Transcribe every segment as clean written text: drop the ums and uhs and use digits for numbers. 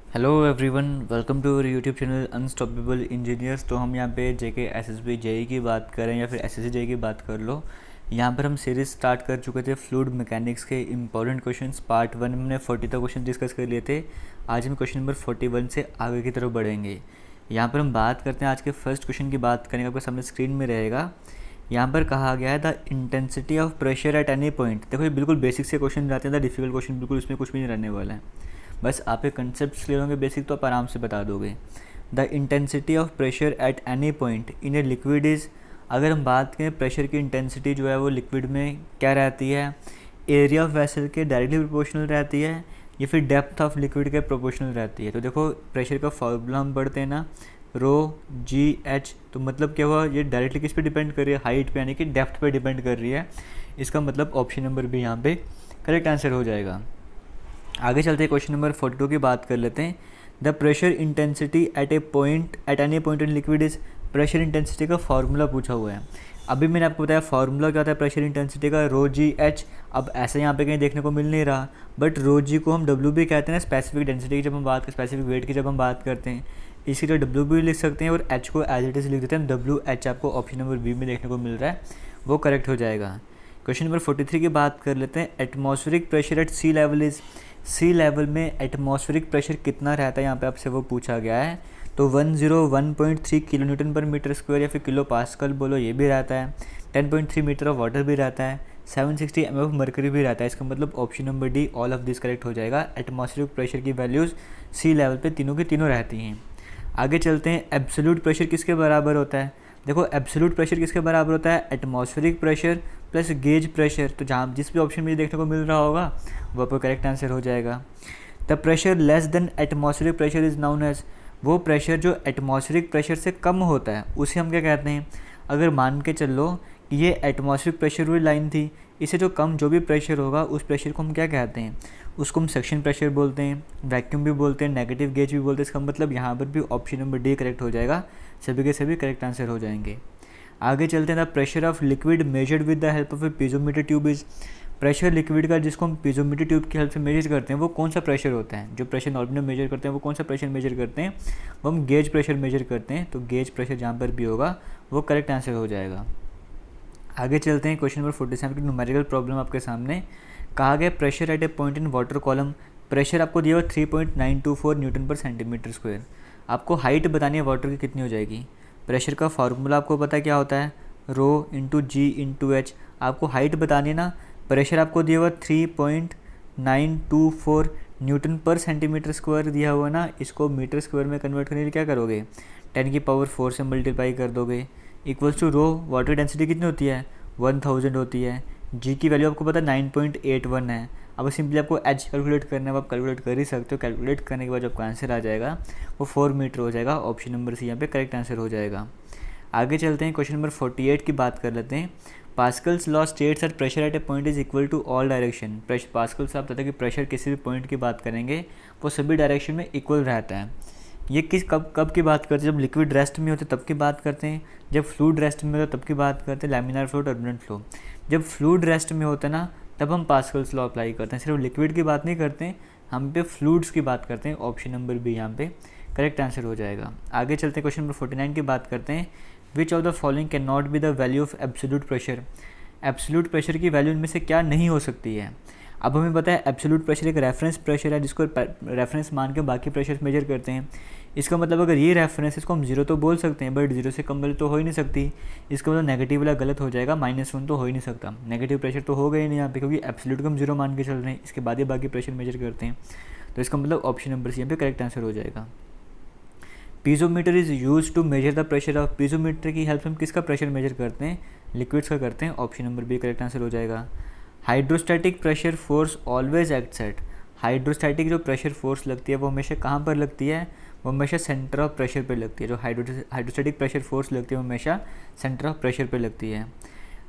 Hello everyone, welcome to YouTube channel unstoppable engineers. तो हम यहाँ पे जेके एसएसबी जेई की बात करें या फिर एसएससी जेई की बात कर लो। यहाँ पर हम सीरीज़ स्टार्ट कर चुके थे फ्लूइड मैकेनिक्स के इंपॉर्टेंट क्वेश्चंस। पार्ट 1 में हमने 40 तक क्वेश्चन डिस्कस कर लिए थे। आज हम क्वेश्चन नंबर 41 से आगे की तरफ बढ़ेंगे। यहाँ पर हम बात करते हैं आज के फर्स्ट क्वेश्चन की बात करेंगे, आपके सामने स्क्रीन में रहेगा। यहाँ पर कहा गया है the intensity of pressure at any point. देखो ये बिल्कुल बेसिक से क्वेश्चन रहते हैं, डिफिकल्ट क्वेश्चन बिल्कुल इसमें कुछ भी नहीं रहने वाला है। बस आप ये कंसेप्ट क्लियर होंगे बेसिक तो आप आराम से बता दोगे। The intensity of pressure at any point in a liquid is, अगर हम बात करें प्रेशर की इंटेंसिटी जो है वो लिक्विड में क्या रहती है, एरिया ऑफ वेसल के डायरेक्टली प्रोपोर्शनल रहती है या फिर डेप्थ ऑफ लिक्विड के प्रोपोर्शनल रहती है। तो देखो प्रेशर का फॉर्मूला हम पढ़ते हैं ना, रो जी एच, तो मतलब क्या हुआ, ये डायरेक्टली किस पे डिपेंड कर रही है, हाइट पे यानी कि डेप्थ पे डिपेंड कर रही है। इसका मतलब ऑप्शन नंबर भी यहाँ पे करेक्ट आंसर हो जाएगा। आगे चलते हैं क्वेश्चन नंबर 42 की बात कर लेते हैं। The pressure intensity at a point at any point in liquid is, pressure intensity का फार्मूला पूछा हुआ है। अभी मैंने आपको बताया फार्मूला क्या होता है प्रेशर इंटेंसिटी का, रो जी एच। अब ऐसे यहाँ पे कहीं देखने को मिल नहीं रहा, बट रो जी को हम डब्ल्यू भी कहते हैं ना, स्पेसिफिक डेंसिटी की जब हम बात स्पेसिफिक वेट की जब हम बात करते हैं, इसी तरह डब्ल्यू भी लिख सकते हैं और एच को एज इट इज़ लिख देते हैं। डब्ल्यू एच आपको ऑप्शन नंबर बी में देखने को मिल रहा है, वो करेक्ट हो जाएगा। क्वेश्चन नंबर 43 की बात कर लेते हैं। Atmospheric pressure at sea level is, sea level में एटमॉस्फेरिक प्रेशर कितना रहता है यहाँ पे आपसे वो पूछा गया है। तो 101.3 किलो न्यूटन पर मीटर स्क्वायर या फिर किलो पास्कल बोलो, ये भी रहता है। 10.3 मीटर ऑफ वाटर भी रहता है। 760 एम ऑफ मर्करी भी रहता है। इसका मतलब option number D all of this correct हो जाएगा। एटमॉस्फेरिक प्रेशर की वैल्यूज़ सी लेवल पे तीनों की तीनों रहती हैं। आगे चलते हैं, एब्सोल्यूट प्रेशर किसके बराबर होता है। देखो एब्सोल्यूट प्रेशर किसके बराबर होता है, atmospheric pressure plus gauge pressure. तो जहाँ जिस भी ऑप्शन में देखने को मिल रहा होगा वो आपको करेक्ट आंसर हो जाएगा। The pressure less than atmospheric pressure is known as, वो प्रेशर जो एटमॉस्फेरिक प्रेशर से कम होता है उसे हम क्या कहते हैं। अगर मान के चल लो कि ये एटमॉस्फेरिक प्रेशर वाली लाइन थी, इससे जो कम जो भी प्रेशर होगा उस प्रेशर को हम क्या कहते हैं, उसको हम सक्शन प्रेशर बोलते हैं, वैक्यूम भी बोलते हैं, नेगेटिव गेज भी बोलते हैं। इसका मतलब यहाँ पर भी ऑप्शन नंबर डी करेक्ट हो जाएगा, सभी के सभी करेक्ट आंसर हो जाएंगे। आगे चलते हैं, the pressure of liquid measured with the help of A piezometer tube is, pressure liquid का जिसको हम पीजोमीटर ट्यूब की हेल्प से मेजर करते हैं वो कौन सा प्रेशर होता है। जो प्रेशर नॉर्मल मेजर करते हैं वो कौन सा प्रेशर मेजर करते हैं, वो हम गेज प्रेशर मेजर करते हैं। तो गेज प्रेशर जहाँ पर भी होगा वो करेक्ट आंसर हो जाएगा। आगे चलते हैं, क्वेश्चन नंबर 47 की न्यूमेरिकल प्रॉब्लम आपके सामने। कहा गया pressure at a point in water column, pressure आपको दिया हुआ 3.924 न्यूटन पर सेंटीमीटर स्क्वायर। आपको हाइट बतानी है वाटर की कितनी हो जाएगी। प्रेशर का फार्मूला आपको पता है क्या होता है, रो इंटू जी इंटू एच। आपको हाइट बतानी है ना, प्रेशर आपको दिया हुआ 3.924 न्यूटन पर सेंटीमीटर स्क्वायर दिया हुआ ना, इसको मीटर स्क्वायर में कन्वर्ट करने के लिए क्या करोगे, 10 की पावर 4 से मल्टीप्लाई कर दोगे। Equals to rho, water density कितनी होती है, 1000 होती है। जी की वैल्यू आपको पता है 9.81 है। अब सिंपली आपको एच कैलकुलेट करना है, आप कैलकुलेट कर ही सकते हो। कैलकुलेट करने के बाद जो आपका आंसर आ जाएगा वो 4 मीटर हो जाएगा। ऑप्शन नंबर सी यहाँ पे करेक्ट आंसर हो जाएगा। आगे चलते हैं, क्वेश्चन नंबर 48 की बात कर लेते हैं। Pascal's law states that pressure at a point is equal to all direction. Pascal's आप बताते हैं कि प्रेशर किसी भी पॉइंट की बात करेंगे वो सभी डायरेक्शन में इक्वल रहता है। ये किस कब कब की बात करते हैं, जब लिक्विड रेस्ट में होते तब की बात करते हैं, जब फ्लूइड रेस्ट में होता तब की बात करते हैं, लैमिनार फ्लो, टर्बुलेंट फ्लो। जब फ्लूइड रेस्ट में होता है ना तब हम पास्कल्स लॉ अप्लाई करते हैं। सिर्फ लिक्विड की बात नहीं करते हैं, हम पे फ्लूइड्स की बात करते हैं। ऑप्शन नंबर बी यहाँ पे करेक्ट आंसर हो जाएगा। आगे चलते हैं, क्वेश्चन नंबर 49 की बात करते हैं। Which of the following can not be the value of absolute pressure, absolute pressure की वैल्यू इनमें से क्या नहीं हो सकती है। अब हमें पता है एब्सोल्यूट प्रेशर एक रेफरेंस प्रेशर है जिसको रेफरेंस मान के बाकी प्रेशर मेजर करते हैं। इसका मतलब अगर ये रेफरेंस है इसको हम जीरो तो बोल सकते हैं, बट जीरो से कम वैल्यू तो हो ही नहीं सकती। इसका मतलब नेगेटिव वाला गलत हो जाएगा, -1 तो हो ही नहीं सकता। नेगेटिव प्रेशर तो हो गई नहीं यहाँ पे, क्योंकि एब्सोल्यूट को हम जीरो मान के चल रहे हैं, इसके बाद ही बाकी प्रेशर मेजर करते हैं। तो इसका मतलब ऑप्शन नंबर सी यहाँ पे करेक्ट आंसर हो जाएगा। Piezometer is use to measure the pressure of, piezometer की हेल्प से हम किसका प्रेशर मेजर करते हैं, लिक्विड्स का करते हैं। Option number B correct answer हो जाएगा। Hydrostatic pressure force always acts at, hydrostatic जो प्रेशर फोर्स लगती है वो हमेशा कहाँ पर लगती है, वो हमेशा सेंटर ऑफ प्रेशर पे लगती है। जो हाइड्रोस्टैटिक प्रेशर फोर्स लगती है वो हमेशा सेंटर ऑफ प्रेशर पे लगती है।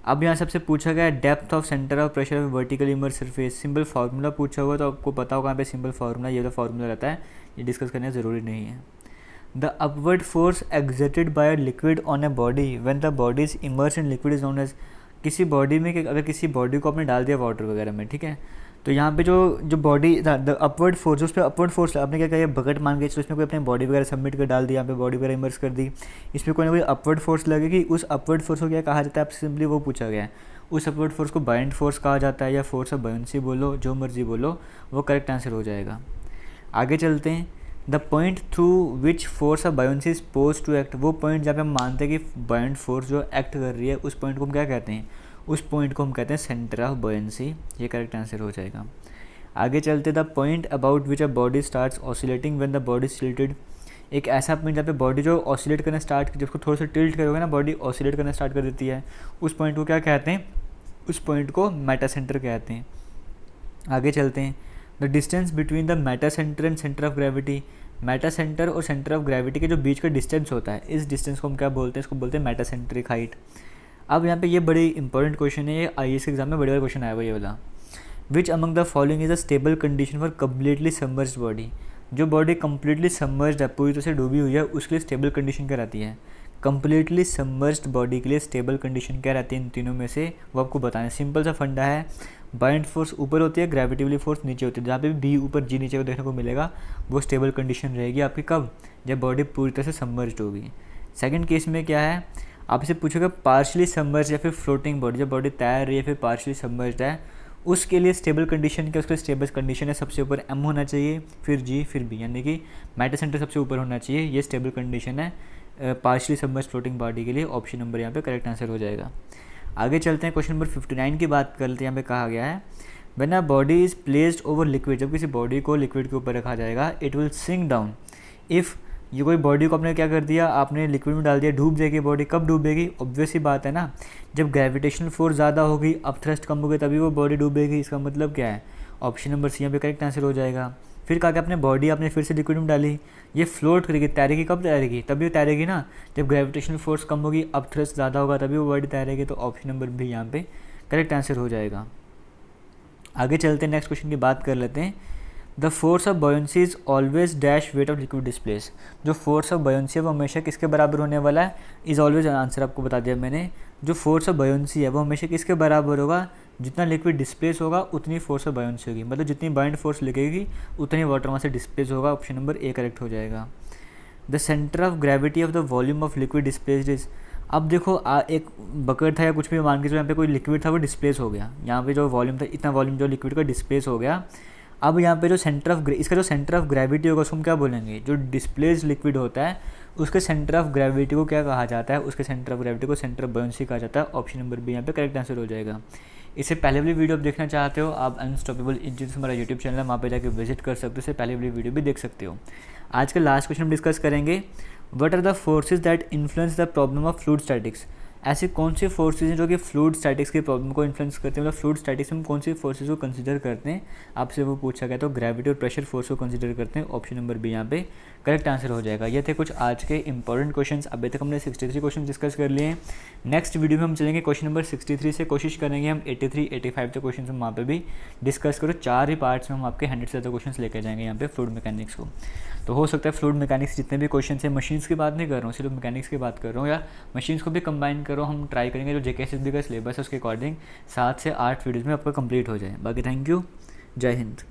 अब यहाँ सबसे पूछा गया depth of centre of pressure of vertical immerse surface, simple formula पूछा हुआ तो आपको पता होगा यहाँ पे सिंपल फार्मूला, ये वाला फार्मूला रहता है, ये डिस्कस करना ज़रूरी नहीं है। The upward force exerted by a liquid on a body when the body is immerse in liquid is known as, किसी बॉडी में अगर किसी बॉडी को आपने डाल दिया वाटर वगैरह में, ठीक है, तो यहाँ पे जो बॉडी द अपवर्ड फोर्स, उस पर अपवर्ड फोर्स आपने क्या किया, बकेट मान के चलो इसमें कोई अपने बॉडी वगैरह सबमिट कर डाल दी, यहाँ पे बॉडी वगैरह इमर्स कर दी, इसमें कोई ना कोई अपवर्ड फोर्स लगेगी। उस अपवर्ड फोर्स को क्या कहा जाता है, आपसे सिंपली वो पूछा गया है। उस अपवर्ड फोर्स को बायंट फोर्स कहा जाता है या फोर्स ऑफ बायंसी बोलो, जो मर्जी बोलो, वो करेक्ट आंसर हो जाएगा। आगे चलते हैं। The point through which force of buoyancy is pose to act, वो पॉइंट जहाँ पे हम मानते हैं कि बायंट फोर्स जो एक्ट कर रही है, उस पॉइंट को हम क्या कहते हैं, उस पॉइंट को हम कहते हैं सेंटर ऑफ बायंसी। ये करेक्ट आंसर हो जाएगा। आगे चलते, the point about which a body starts oscillating when the body tilted, एक ऐसा पॉइंट जहाँ पे बॉडी जो ऑसिलेट करना स्टार्ट, जब उसको थोड़ा सा टिल्ट करोगे ना, बॉडी ऑसिलेट करना स्टार्ट कर देती है, उस पॉइंट को क्या कहते हैं, उस पॉइंट को मेटा सेंटर कहते हैं। आगे चलते हैं। The distance between the Meta centre and centre of gravity, Meta centre और सेंटर ऑफ ग्रेविटी के जो बीच का डिस्टेंस होता है, इस डिस्टेंस को हम क्या बोलते हैं, इसको बोलते हैं मेटा सेंट्रिक हाइट। अब यहाँ पे ये बड़ी इंपॉर्टेंट क्वेश्चन है, ये IAS के एग्जाम में बड़े बड़ा क्वेश्चन आया हुआ ये वाला। Which among the following is a stable condition for completely submerged body, जो बॉडी कम्प्लीटली सबमर्ज्ड है, पूरी तरह से डूबी हुई है, उसके लिए स्टेबल कंडीशन क्या रहती है। कम्प्लीटली सबमर्ज्ड बॉडी के लिए स्टेबल कंडीशन क्या रहती है, इन तीनों में से वो आपको बताना है। सिंपल सा फंडा है, बाइंड फोर्स ऊपर होती है, ग्रेविटेबल फोर्स नीचे होती है, जहाँ पे भी ऊपर जी नीचे को देखने को मिलेगा, वो स्टेबल कंडीशन रहेगी आपकी कब, जब बॉडी पूरी तरह से सबमर्ज्ड होगी। सेकंड केस में क्या है, आपसे पूछेगा पार्शियली सबमर्ज्ड या फिर फ्लोटिंग बॉडी, जब बॉडी तैर रही है फिर पार्शियली सबमर्ज्ड है, उसके लिए स्टेबल कंडीशन क्या, उसके लिए स्टेबल कंडीशन है सबसे ऊपर M होना चाहिए, फिर G, फिर B, यानी कि मेटा सेंटर सबसे ऊपर होना चाहिए। ये स्टेबल कंडीशन है पार्शियली सबमर्ज्ड फ्लोटिंग बॉडी के लिए। ऑप्शन नंबर यहाँ पे करेक्ट आंसर हो जाएगा। आगे चलते हैं, क्वेश्चन नंबर 59 की बात करते हैं। यहाँ पे कहा गया है, when a body is placed over liquid, जब किसी बॉडी को लिक्विड के ऊपर रखा जाएगा, it will sink down if, ये कोई बॉडी को आपने क्या कर दिया, आपने लिक्विड में डाल दिया, डूब जाएगी बॉडी। कब डूबेगी, ऑब्वियस ही बात है ना, जब ग्रेविटेशनल फोर्स ज़्यादा होगी, अब थ्रस्ट कम होगी, तभी वो बॉडी डूबेगी। इसका मतलब क्या है, ऑप्शन नंबर C यहाँ पे करेक्ट आंसर हो जाएगा। फिर कहा कि आपने बॉडी आपने फिर से लिक्विड में डाली, ये फ्लोट करेगी, तैरेगी। कब तैरेगी, तभी वो तैरेगी ना जब ग्रेविटेशनल फोर्स कम होगी, अब थ्रस्ट ज़्यादा होगा, तभी वो बॉडी तैरेगी। तो ऑप्शन नंबर B यहाँ पे करेक्ट आंसर हो जाएगा। आगे चलते हैं, नेक्स्ट क्वेश्चन की बात कर लेते हैं। The force of buoyancy is always dash weight of liquid displace, जो फोर्स ऑफ बॉयंसी है वो हमेशा किसके बराबर होने वाला है, इज ऑलवेज, आंसर आपको बता दिया मैंने। जो फोर्स ऑफ बॉयंसी है वो हमेशा किसके बराबर होगा, जितना लिक्विड डिस्प्लेस होगा उतनी फोर्स ऑफ बॉयंसी होगी, मतलब जितनी बाइंड फोर्स लगेगी उतनी वाटर वहाँ से डिस्प्लेस होगा। ऑप्शन नंबर A करेक्ट हो जाएगा। The centre of gravity of the volume of liquid displaced is, अब देखो एक बकेट था या कुछ भी मान के चलो, यहाँ पे कोई लिक्विड था वो डिस्प्लेस हो गया, यहाँ पे जो वॉल्यूम था, इतना वॉल्यूम जो लिक्विड का डिस्प्लेस हो गया। अब यहाँ पे जो सेंटर ऑफ इसका जो सेंटर ऑफ ग्रेविटी होगा उसको हम क्या बोलेंगे, जो डिस्प्लेस्ड लिक्विड होता है उसके सेंटर ऑफ ग्रेविटी को क्या कहा जाता है, उसके सेंटर ऑफ ग्रेविटी को सेंटर ऑफ बॉयंसी कहा जाता है। ऑप्शन नंबर B यहाँ पे करेक्ट आंसर हो जाएगा। इससे पहले वाली वीडियो आप देखना चाहते हो, आप अनस्टॉपेबल इंजीनियर्स हमारा यूट्यूब चैनल है, वहाँ पे जाकर विजिट कर सकते हो, इससे पहले वाली वीडियो भी देख सकते हो। आज का लास्ट क्वेश्चन हम डिस्कस करेंगे, what are the forces that influence the problem of fluid statics, ऐसी कौन सी फोर्सेज हैं जो कि फ्लूइड स्टैटिक्स की प्रॉब्लम को इन्फ्लुएंस करते हैं, मतलब फ्लूइड स्टैटिक्स में हम कौन सी फोर्सेज को कंसीडर करते हैं, आपसे वो पूछा गया। तो ग्रेविटी और प्रेशर फोर्स को कंसीडर करते हैं। ऑप्शन नंबर B यहाँ पे करेक्ट आंसर हो जाएगा। ये थे कुछ आज के इंपॉर्टेंट क्वेश्चंस। अभी तक हमने 63 क्वेश्चन डिस्कस कर लिए हैं। नेक्स्ट वीडियो में हम चलेंगे क्वेश्चन नंबर 63 से, कोशिश करेंगे हम 83, 85 तक क्वेश्चन हम वहाँ पे भी डिस्कस करो। 4 ही पार्ट्स में हम आपके 100 से ज़्यादा क्वेश्चन लेकर जाएंगे यहाँ पे फ्लूइड मैकेनिक्स को। तो हो सकता है फ्लूइड मैकेनिक्स जितने भी क्वेश्चन है, मशीन्स की बात नहीं कर रहा हूँ, सिर्फ मैकेनिक्स की बात कर रहा हूँ, या मशीन्स को भी कंबाइन करो, हम ट्राई करेंगे जो JKSSB का सिलेबस है उसके अकॉर्डिंग 7 से 8 वीडियोज़ में आपका कंप्लीट हो जाए। बाकी थैंक यू, जय हिंद।